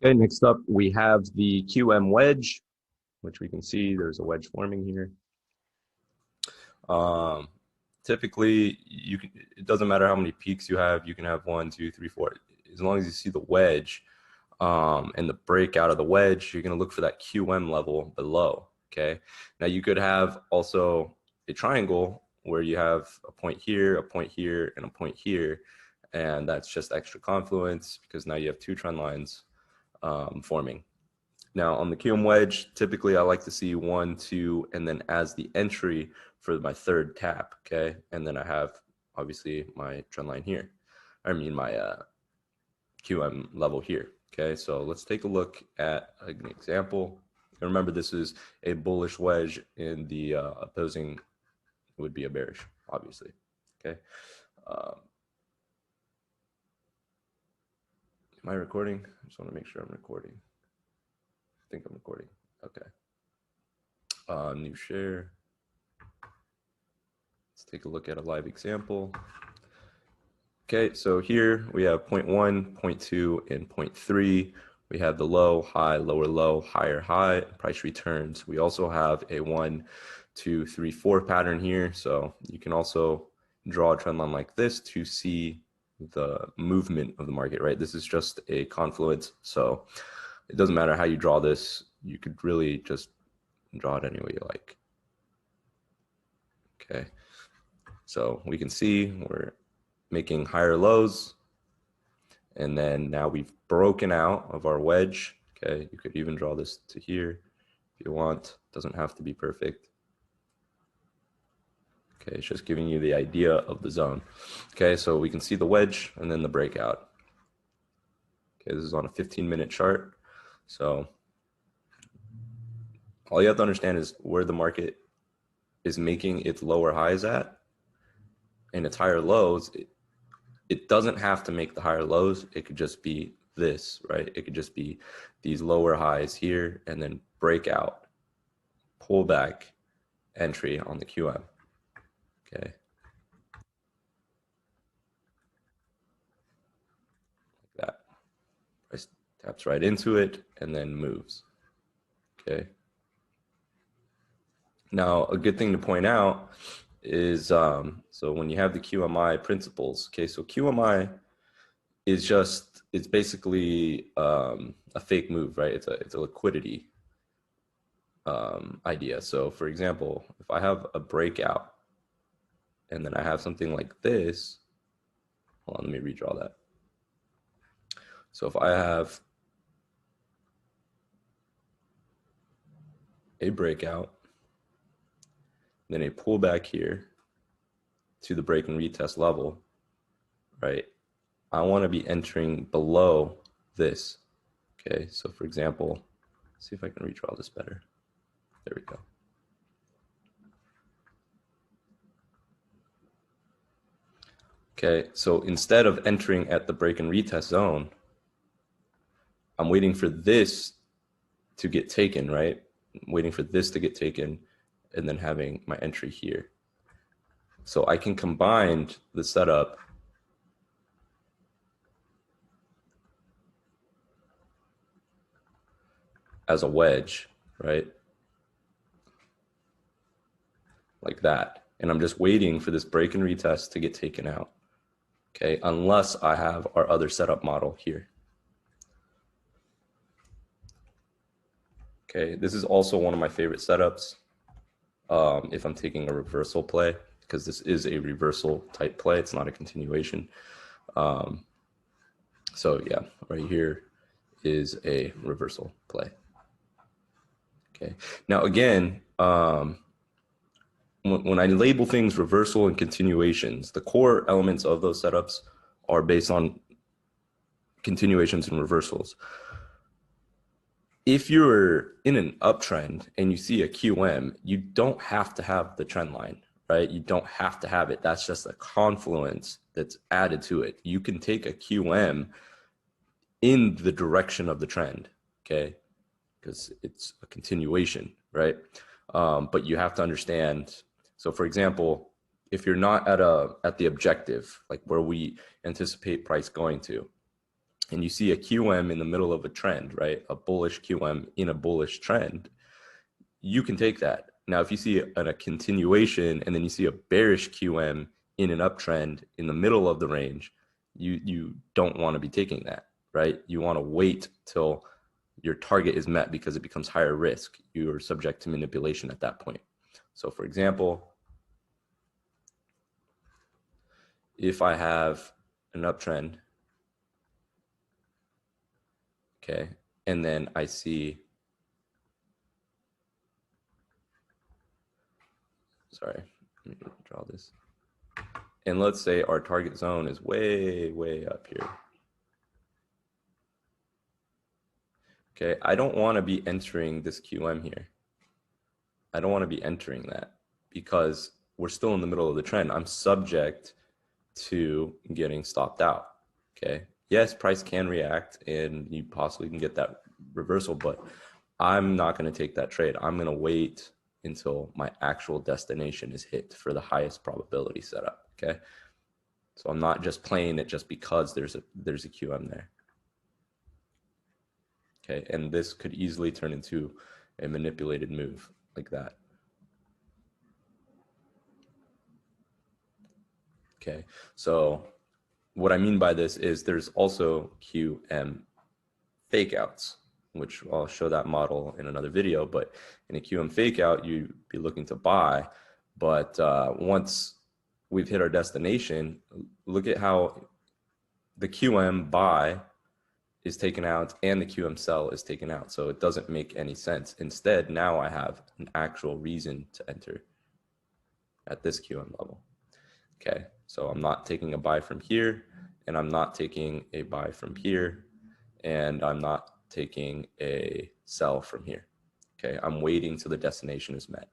Okay, next up we have the QM Wedge, which we can see there's a wedge forming here. Um, Typically, it doesn't matter how many peaks you have. You can have one, two, three, four. As long as you see the wedge and the breakout of the wedge, you're going to look for that QM level below. Okay. Now you could have also a triangle where you have a point here, a point here, and a point here. And that's just extra confluence because now you have two trend lines forming. Now on the QM wedge, typically I like to see one, two, and then as the entry for my third tap, okay? And then I have obviously my trend line here. I mean my QM level here, okay? So let's take a look at an example. And remember, this is a bullish wedge in the opposing would be a bearish, obviously, okay? Am I recording? I just want to make sure I'm recording. I think I'm recording, okay. New share. Let's take a look at a live example. Okay, so here we have 0.1, 0.2, and 0.3. We have the low, high, lower low, higher high, price returns. We also have a 1, 2, 3, 4 pattern here. So you can also draw a trend line like this to see the movement of the market, right? This is just a confluence. So it doesn't matter how you draw this. You could really just draw it any way you like. Okay. So we can see we're making higher lows. And then now we've broken out of our wedge. Okay, you could even draw this to here if you want. Doesn't have to be perfect. Okay, it's just giving you the idea of the zone. Okay, so we can see the wedge and then the breakout. Okay, this is on a 15-minute chart. So all you have to understand is where the market is making its lower highs at and its higher lows. It doesn't have to make the higher lows. It could just be this, right? It could just be these lower highs here and then breakout, pullback, entry on the QM. Okay. Like that. Price taps right into it and then moves. Okay. Now, a good thing to point out is so when you have the QMI principles, okay, so QMI is just, it's basically a fake move, right? It's a liquidity idea. So for example, if I have a breakout and then I have something like this, hold on, let me redraw that. So if I have a breakout, then a pullback here to the break and retest level, right? I want to be entering below this. Okay, so for example, see if I can redraw this better. There we go. Okay, so instead of entering at the break and retest zone, I'm waiting for this to get taken, right? I'm waiting for this to get taken and then having my entry here. So I can combine the setup as a wedge, right? Like that. And I'm just waiting for this break and retest to get taken out. Okay, unless I have our other setup model here. Okay, this is also one of my favorite setups if I'm taking a reversal play, because this is a reversal type play. It's not a continuation. So yeah, right here is a reversal play. Okay, now again, when I label things reversal and continuations, the core elements of those setups are based on continuations and reversals. If you're in an uptrend and you see a QM, you don't have to have the trend line, right? You don't have to have it. That's just a confluence that's added to it. You can take a QM in the direction of the trend, okay? Because it's a continuation, right? But you have to understand. So for example, if you're not at the objective, like where we anticipate price going to, and you see a QM in the middle of a trend, right? A bullish QM in a bullish trend, you can take that. Now, if you see a continuation and then you see a bearish QM in an uptrend in the middle of the range, you don't want to be taking that, right? You want to wait till your target is met because it becomes higher risk. You are subject to manipulation at that point. So for example, if I have an uptrend, okay, and then I see, sorry, let me draw this. And let's say our target zone is way, way up here. Okay, I don't want to be entering this QM here. I don't want to be entering that because we're still in the middle of the trend. I'm subject to getting stopped out. Okay, yes, price can react and you possibly can get that reversal, but I'm not going to take that trade. I'm going to wait until my actual destination is hit for the highest probability setup. Okay, so I'm not just playing it just because there's a QM there. Okay, and this could easily turn into a manipulated move like that. Okay, so what I mean by this is there's also QM fakeouts, which I'll show that model in another video. But in a QM fakeout, you'd be looking to buy. But once we've hit our destination, look at how the QM buy is taken out and the QM sell is taken out. So it doesn't make any sense. Instead, now I have an actual reason to enter at this QM level. Okay, so I'm not taking a buy from here, and I'm not taking a buy from here, and I'm not taking a sell from here. Okay, I'm waiting till the destination is met.